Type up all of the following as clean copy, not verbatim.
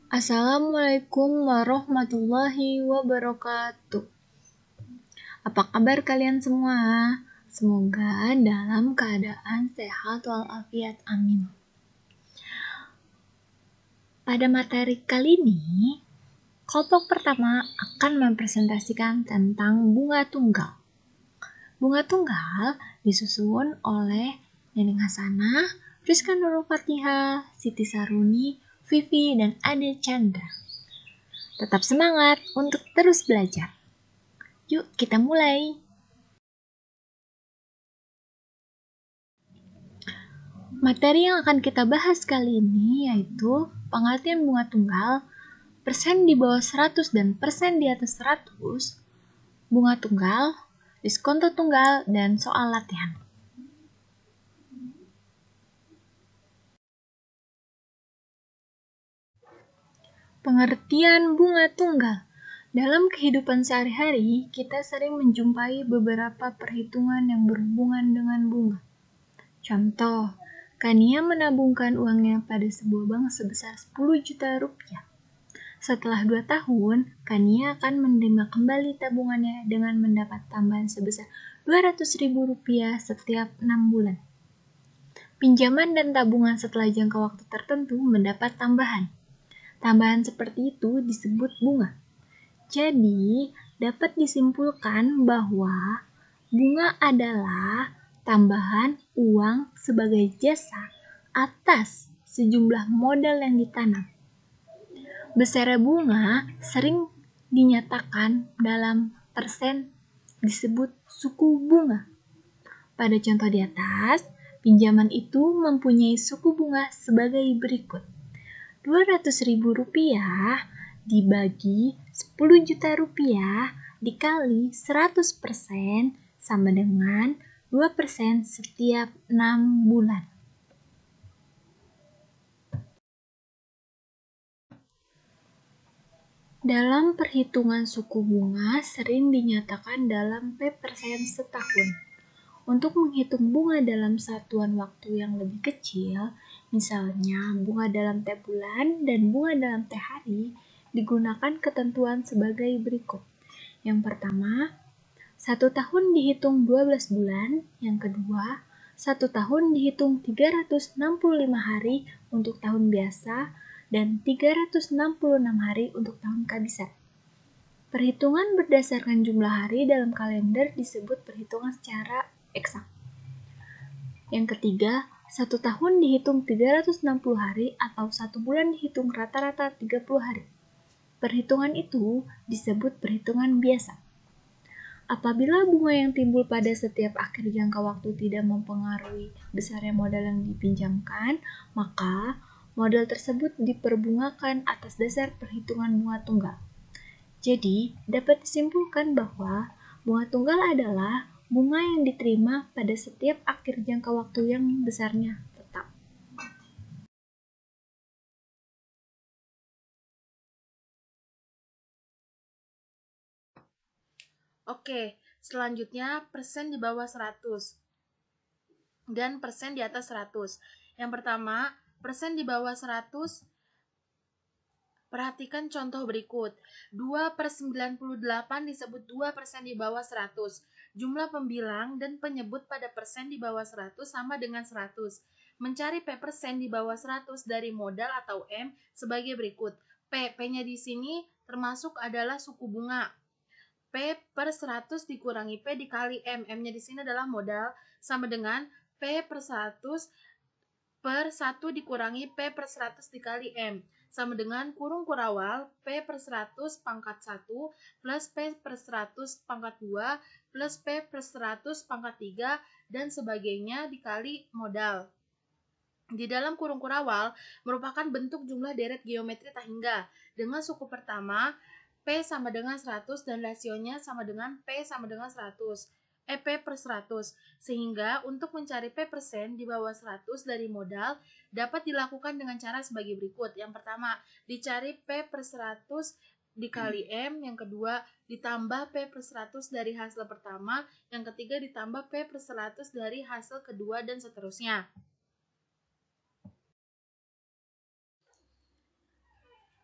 Assalamualaikum warahmatullahi wabarakatuh. Apa kabar kalian semua? Semoga dalam keadaan sehat walafiat, amin. Pada materi kali ini, kelompok pertama akan mempresentasikan tentang bunga tunggal. Bunga tunggal disusun oleh Neneng Hasanah, Rizka Nurul Fatihah, Siti Saruni, Vivi, dan Ade Chandra. Tetap semangat untuk terus belajar. Yuk kita mulai. Materi yang akan kita bahas kali ini yaitu pengertian bunga tunggal, persen di bawah 100 dan persen di atas 100, bunga tunggal, diskonto tunggal, dan soal latihan. Pengertian bunga tunggal. Dalam kehidupan sehari-hari, kita sering menjumpai beberapa perhitungan yang berhubungan dengan bunga. Contoh, Kania menabungkan uangnya pada sebuah bank sebesar 10 juta rupiah. Setelah 2 tahun, Kania akan menerima kembali tabungannya dengan mendapat tambahan sebesar Rp200.000 setiap 6 bulan. Pinjaman dan tabungan setelah jangka waktu tertentu mendapat tambahan. Tambahan seperti itu disebut bunga. Jadi, dapat disimpulkan bahwa bunga adalah tambahan uang sebagai jasa atas sejumlah modal yang ditanam. Besarnya bunga sering dinyatakan dalam persen disebut suku bunga. Pada contoh di atas, pinjaman itu mempunyai suku bunga sebagai berikut. Rp200.000 dibagi 10 juta rupiah dikali 100% sama dengan 2% setiap 6 bulan. Dalam perhitungan suku bunga sering dinyatakan dalam P% setahun. Untuk menghitung bunga dalam satuan waktu yang lebih kecil, misalnya bunga dalam T bulan dan bunga dalam T hari, digunakan ketentuan sebagai berikut. Yang pertama, 1 tahun dihitung 12 bulan. Yang kedua, 1 tahun dihitung 365 hari untuk tahun biasa dan 366 hari untuk tahun kabisat. Perhitungan berdasarkan jumlah hari dalam kalender disebut perhitungan secara eksak. Yang ketiga, 1 tahun dihitung 360 hari atau 1 bulan dihitung rata-rata 30 hari. Perhitungan itu disebut perhitungan biasa. Apabila bunga yang timbul pada setiap akhir jangka waktu tidak mempengaruhi besarnya modal yang dipinjamkan, maka modal tersebut diperbungakan atas dasar perhitungan bunga tunggal. Jadi, dapat disimpulkan bahwa bunga tunggal adalah bunga yang diterima pada setiap akhir jangka waktu yang besarnya tetap. Oke, selanjutnya persen di bawah 100 dan persen di atas 100. Yang pertama, persen di bawah 100. Perhatikan contoh berikut. 2/98 disebut 2% di bawah 100. Jumlah pembilang dan penyebut pada persen di bawah 100 sama dengan 100. Mencari P persen di bawah 100 dari modal atau M sebagai berikut. P-nya di sini termasuk adalah suku bunga. P per 100 dikurangi P dikali M. M-nya di sini adalah modal sama dengan P per 100 per 1 dikurangi P per 100 dikali M. Sama dengan kurung kurawal P per 100 pangkat 1 plus P per 100 pangkat 2 plus P per 100 pangkat 3 dan sebagainya dikali modal. Di dalam kurung kurawal merupakan bentuk jumlah deret geometri tak hingga dengan suku pertama P sama dengan 100 dan rasionya sama dengan P sama dengan 100. P per 100. Sehingga untuk mencari P persen di bawah 100 dari modal dapat dilakukan dengan cara sebagai berikut. Yang pertama, dicari P per 100 dikali M. Yang kedua, ditambah P per 100 dari hasil pertama. Yang ketiga, ditambah P per 100 dari hasil kedua dan seterusnya.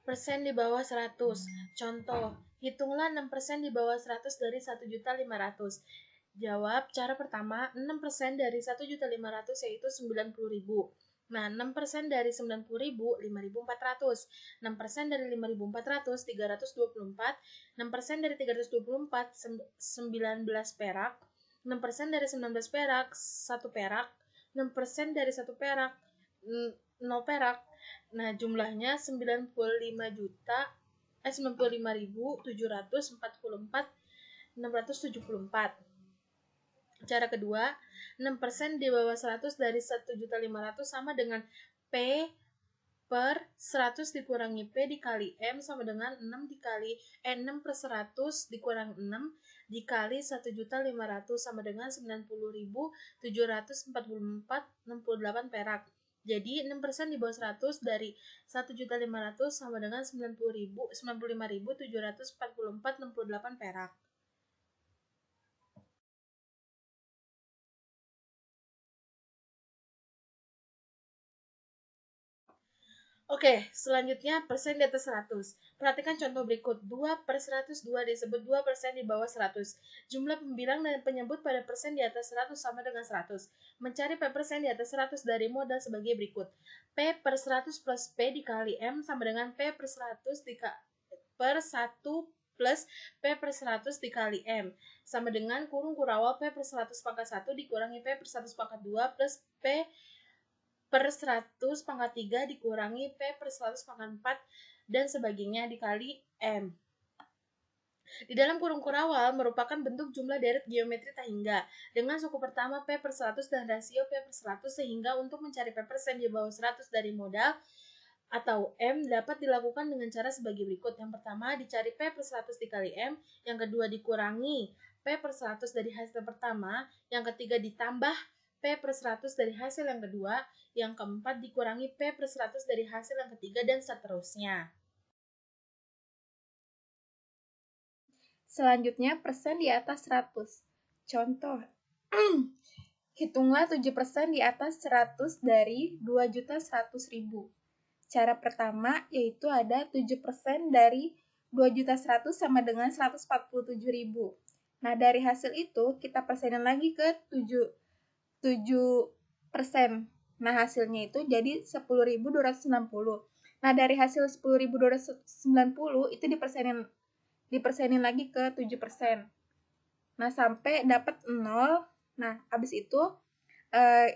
persen di bawah 100. Contoh, hitunglah 6% di bawah 100 dari 1.500.000. Jawab, cara pertama, 6% dari 1.500.000 yaitu 90.000. Nah, 6% dari 90.000, 5.400. 6% dari 5.400, 324. 6% dari 324, 19 perak. 6% dari 19 perak, 1 perak. 6% dari 1 perak, 0 perak. Nah, jumlahnya 95.744.674. Cara kedua, 6% di bawah 100 dari 1.500.000 sama dengan P per 100 dikurangi P dikali M sama dengan 6 per 100 dikurangi 6 dikali 1.500.000 sama dengan 90.744,68 perak. Jadi 6% di bawah 100 dari 1.500.000 sama dengan 95.744,68 perak. Oke, selanjutnya persen di atas 100. Perhatikan contoh berikut. 2 per 102 disebut 2% di bawah 100. Jumlah pembilang dan penyebut pada persen di atas 100 sama dengan 100. Mencari P persen di atas 100 dari modal sebagai berikut. P per 100 plus P dikali M sama dengan P per 100 per 1 plus P per 100 dikali M. Sama dengan kurung kurawal P per 100 pangkat 1 dikurangi P per 100 pangkat 2 plus P per 100 pangkat 3 dikurangi P per 100 pangkat 4 dan sebagainya dikali M. Di dalam kurung kurawal merupakan bentuk jumlah deret geometri tak hingga dengan suku pertama P per 100 dan rasio P per 100 sehingga untuk mencari P persen di bawah 100 dari modal atau M dapat dilakukan dengan cara sebagai berikut. Yang pertama dicari P per 100 dikali M, yang kedua dikurangi P per 100 dari hasil pertama, yang ketiga ditambah P per 100 dari hasil yang kedua, yang keempat dikurangi P per 100 dari hasil yang ketiga, dan seterusnya. Selanjutnya, persen di atas 100. Contoh, hitunglah 7% di atas 100 dari 2.100.000. Cara pertama yaitu ada 7% dari 2.100.000 sama dengan 147.000. Nah, dari hasil itu kita persenin lagi ke 7%. Nah, hasilnya itu jadi 10.260. Nah, dari hasil 10.290 itu dipersenin lagi ke 7%. Nah, sampai dapat 0. Nah, habis itu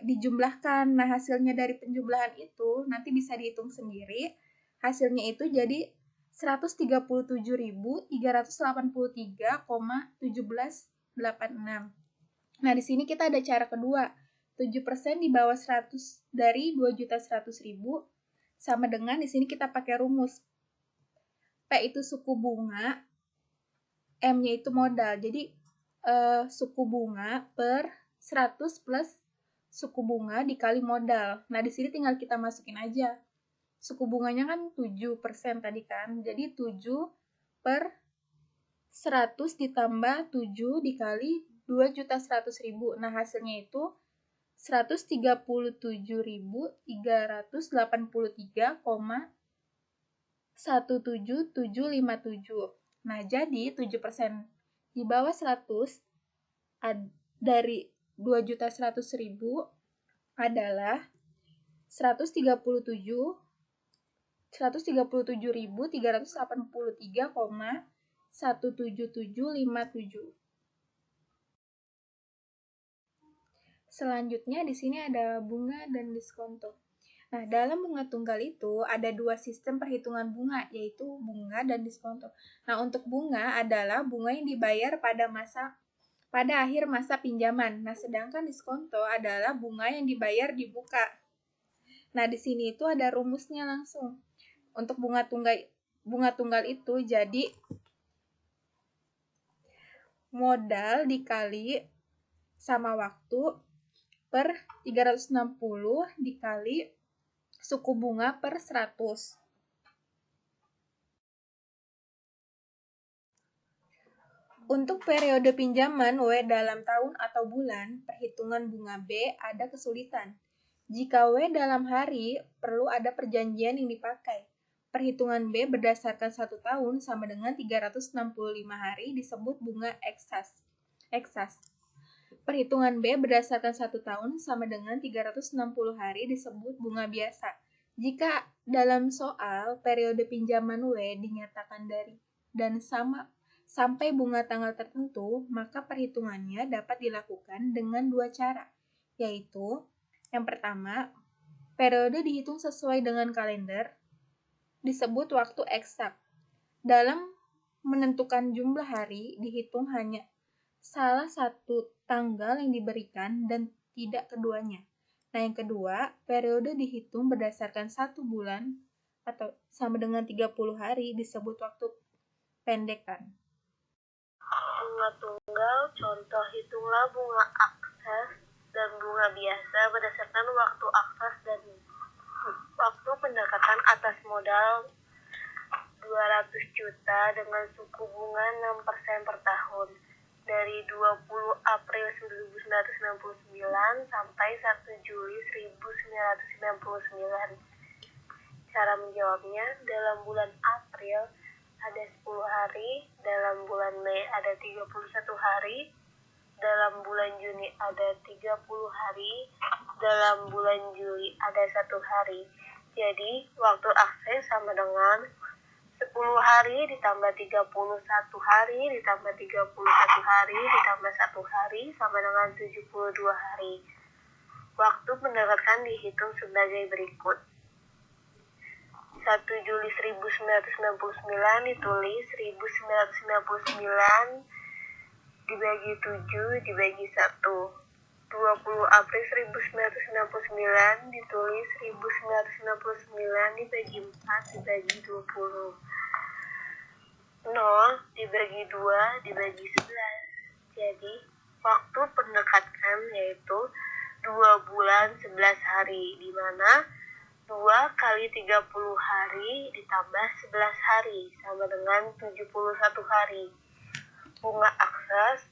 dijumlahkan. Nah, hasilnya dari penjumlahan itu nanti bisa dihitung sendiri. Hasilnya itu jadi 137.383,1786. Nah, di sini kita ada cara kedua. 7% di bawah 100 dari 2.100.000 sama dengan di sini kita pakai rumus. P itu suku bunga, M-nya itu modal. Jadi suku bunga per 100 plus suku bunga dikali modal. Nah, di sini tinggal kita masukin aja. Suku bunganya kan 7% tadi kan. Jadi 7 per 100 ditambah 7 dikali 2.100.000. Nah, hasilnya itu 137.383,17757. Nah, jadi 7% di bawah 100 dari 2.100.000 adalah 137.383,17757. Selanjutnya di sini ada bunga dan diskonto. Nah, dalam bunga tunggal itu ada dua sistem perhitungan bunga, yaitu bunga dan diskonto. Nah, untuk bunga adalah bunga yang dibayar pada akhir masa pinjaman. Nah, sedangkan diskonto adalah bunga yang dibayar di muka. Nah, di sini itu ada rumusnya langsung. Untuk bunga tunggal itu jadi modal dikali sama waktu per 360 dikali suku bunga per 100. Untuk periode pinjaman W dalam tahun atau bulan, perhitungan bunga B ada kesulitan. Jika W dalam hari, perlu ada perjanjian yang dipakai. Perhitungan B berdasarkan 1 tahun sama dengan 365 hari disebut bunga eksas. Perhitungan B berdasarkan 1 tahun sama dengan 360 hari disebut bunga biasa. Jika dalam soal periode pinjaman W dinyatakan dari dan sampai bunga tanggal tertentu, maka perhitungannya dapat dilakukan dengan dua cara, yaitu yang pertama, periode dihitung sesuai dengan kalender, disebut waktu eksak. Dalam menentukan jumlah hari, dihitung hanya salah satu tanggal yang diberikan dan tidak keduanya. Nah, yang kedua, periode dihitung berdasarkan 1 bulan atau sama dengan 30 hari disebut waktu pendekan. Bunga tunggal, contoh hitunglah bunga akses dan bunga biasa berdasarkan waktu akses dan waktu pendekatan atas modal 200 juta dengan suku bunga 6% per tahun dari 20 April 1999 sampai 1 Juli 1999. Cara menjawabnya, dalam bulan April ada 10 hari, dalam bulan Mei ada 31 hari, dalam bulan Juni ada 30 hari, dalam bulan Juli ada 1 hari. Jadi, waktu akses sama dengan 10 hari ditambah 31 hari ditambah 31 hari ditambah 1 hari sama dengan 72 hari. Waktu pendekatan dihitung sebagai berikut. 1 Juli 1999 ditulis 1999 dibagi 7 dibagi 1. 20 April 1999 ditulis 1999 dibagi 4 dibagi 20. 0 dibagi 2 dibagi 11. Jadi, waktu pendekatan yaitu 2 bulan 11 hari, di mana 2 kali 30 hari ditambah 11 hari sama dengan 71 hari. Bunga akses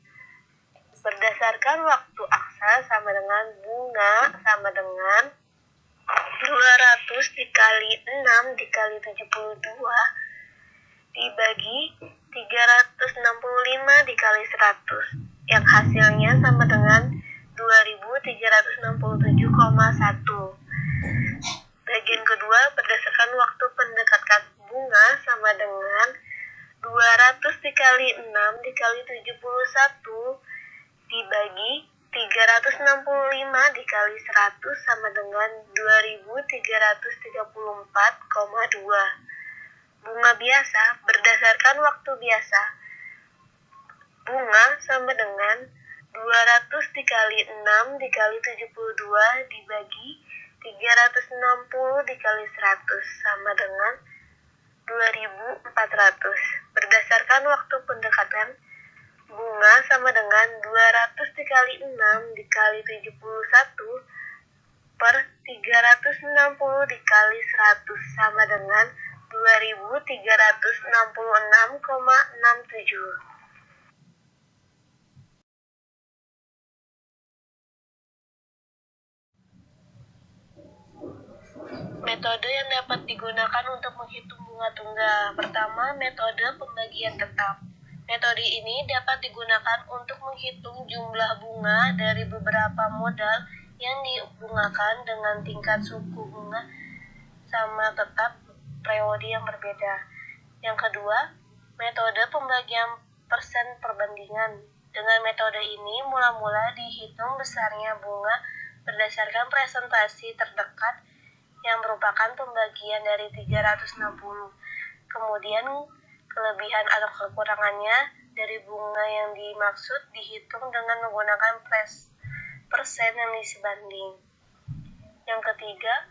berdasarkan waktu akses sama dengan bunga sama dengan 200 dikali 6 dikali 72 dibagi 365 dikali 100 yang hasilnya sama dengan 2367,1. Bagian kedua berdasarkan waktu pendekatan bunga sama dengan 200 dikali 6 dikali 71 dibagi 365 dikali 100 sama dengan 2334,2. Bunga biasa berdasarkan waktu biasa. Bunga sama dengan 200 dikali 6 dikali 72 dibagi 360 dikali 100 sama dengan 2400. Berdasarkan waktu pendekatan, bunga sama dengan 200 dikali 6 dikali 71 per 360 dikali 100 sama dengan 2366,67. Metode yang dapat digunakan untuk menghitung bunga tunggal. Pertama, metode pembagian tetap. Metode ini dapat digunakan untuk menghitung jumlah bunga dari beberapa modal yang dibungakan dengan tingkat suku bunga sama tetap periode yang berbeda. Yang kedua, metode pembagian persen perbandingan. Dengan metode ini, mula-mula dihitung besarnya bunga berdasarkan presentasi terdekat yang merupakan pembagian dari 360. Kemudian, kelebihan atau kekurangannya dari bunga yang dimaksud dihitung dengan menggunakan persen yang disebanding. Yang ketiga,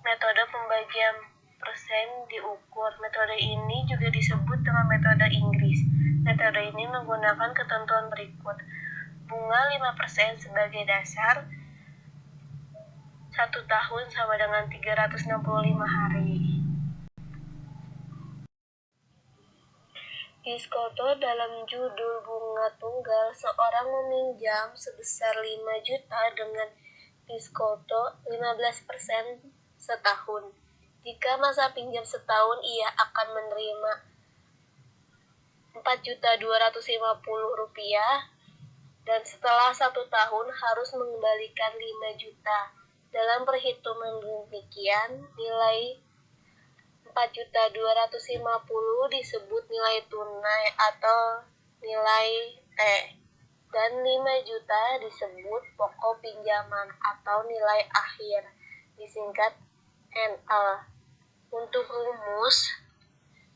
metode pembagian persen diukur. Metode ini juga disebut dengan metode Inggris. Metode ini menggunakan ketentuan berikut. Bunga 5% sebagai dasar, 1 tahun sama dengan 365 hari. Diskoto dalam judul bunga tunggal, seorang meminjam sebesar 5 juta dengan diskoto 15% setahun. Jika masa pinjam setahun, ia akan menerima Rp4.250.000 dan setelah 1 tahun harus mengembalikan 5 juta. Dalam perhitungan demikian, nilai 4.250 disebut nilai tunai atau nilai T, dan 5 juta disebut pokok pinjaman atau nilai akhir, disingkat NL. Untuk rumus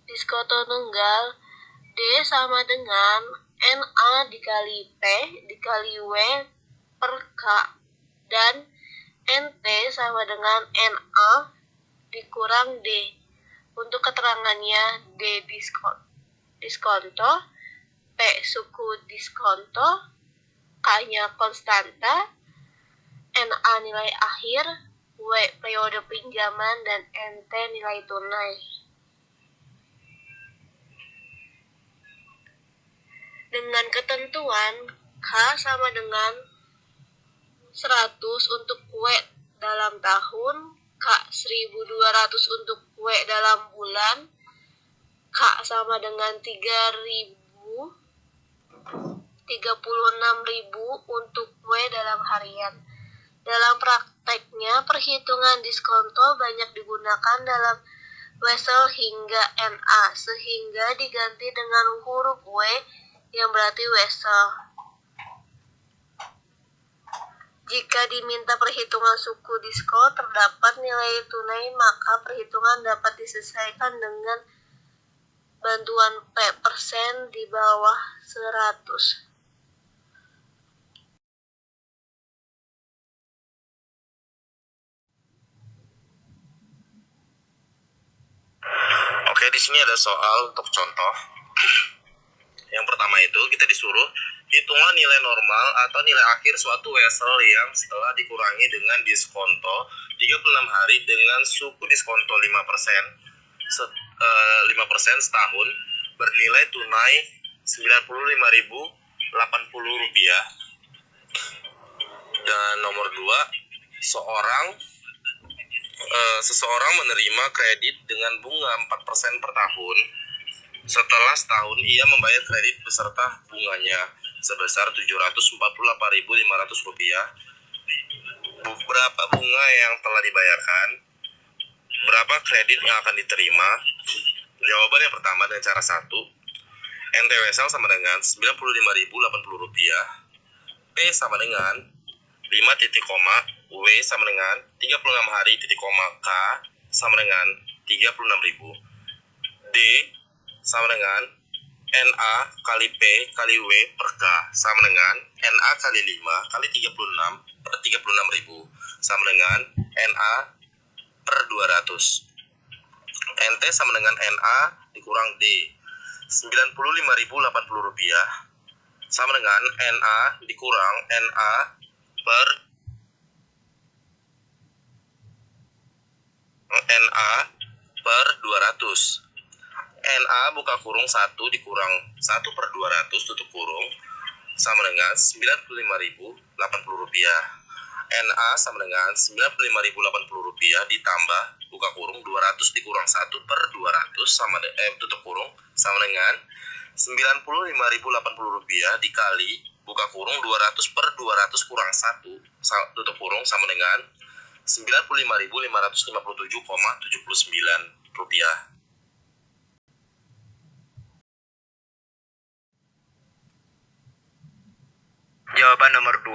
diskoto tunggal, D sama dengan NA dikali P dikali W per K, dan NT sama dengan NA dikurang D. Untuk keterangannya, D diskonto, P suku diskonto, K-nya konstanta, NA nilai akhir, W periode pinjaman, dan NT nilai tunai. Dengan ketentuan K sama dengan 100 untuk W dalam tahun, K 1.200 untuk W dalam bulan, K sama dengan 36.000 untuk W dalam harian. Dalam prakteknya, perhitungan diskonto banyak digunakan dalam Wesel hingga NA, sehingga diganti dengan huruf W yang berarti Wesel. Jika diminta perhitungan suku disko terdapat nilai tunai, maka perhitungan dapat diselesaikan dengan bantuan P% di bawah 100. Oke, di sini ada soal untuk contoh. Yang pertama itu kita disuruh hitunglah nilai normal atau nilai akhir suatu wesel yang setelah dikurangi dengan diskonto 36 hari dengan suku diskonto 5% setahun bernilai tunai Rp95.080. Dan nomor 2, seseorang menerima kredit dengan bunga 4% per tahun. Setelah setahun ia membayar kredit beserta bunganya sebesar Rp748.500. Berapa bunga yang telah dibayarkan? Berapa kredit yang akan diterima? Jawaban yang pertama dengan cara 1. NT Wesel sama dengan Rp95.080. P sama dengan 5 titik koma, W sama dengan 36 hari titik koma, K sama dengan 36.000. D sama dengan NA kali P kali W per K sama dengan NA kali 5 kali 36 per 36.000 sama dengan NA per 200. NT sama dengan NA dikurang D, Rp95.080 sama dengan NA dikurang NA per NA per 200. NA buka kurung 1 dikurang 1 per 200 tutup kurung sama dengan Rp95.080. NA sama dengan Rp95.080 ditambah buka kurung 200 dikurang 1 per 200 sama tutup kurung sama dengan Rp95.080 dikali buka kurung 200 per 200 kurang 1 tutup kurung sama dengan Rp95.557,79. Jawaban nomor 2,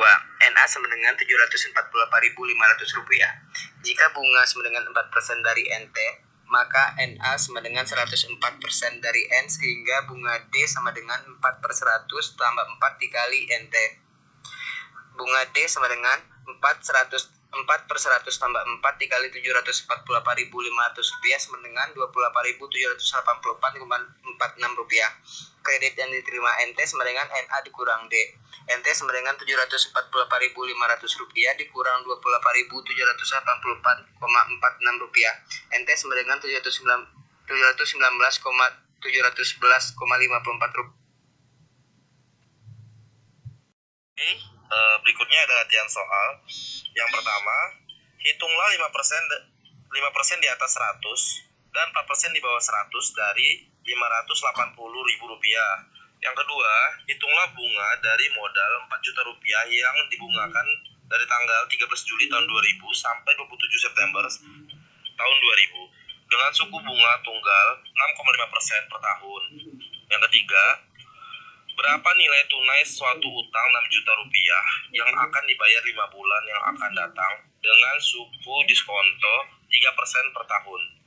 NA sama dengan Rp748.500. Jika bunga sama dengan 4% dari NT, maka NA sama dengan 104% dari N, sehingga bunga D sama dengan 4/100 tambah 4 dikali NT. Bunga D sama dengan 4/100 tambah 4 dikali Rp748.500 sama dengan Rp28.784,46. Kredit yang diterima NT sama dengan NA dikurang D. NT sama dengan Rp748.500 dikurang Rp28.784,46. NT sama dengan Rp719.711,54. Berikutnya ada latihan soal. Yang pertama, hitunglah 5% 5% di atas 100, dan 4% di bawah 100 dari Rp580.000. Yang kedua, hitunglah bunga dari modal Rp4 juta yang dibungakan dari tanggal 13 Juli tahun 2000 sampai 27 September tahun 2000 dengan suku bunga tunggal 6,5% per tahun. Yang ketiga, berapa nilai tunai suatu utang Rp6 juta yang akan dibayar 5 bulan yang akan datang dengan suku diskonto 3% per tahun.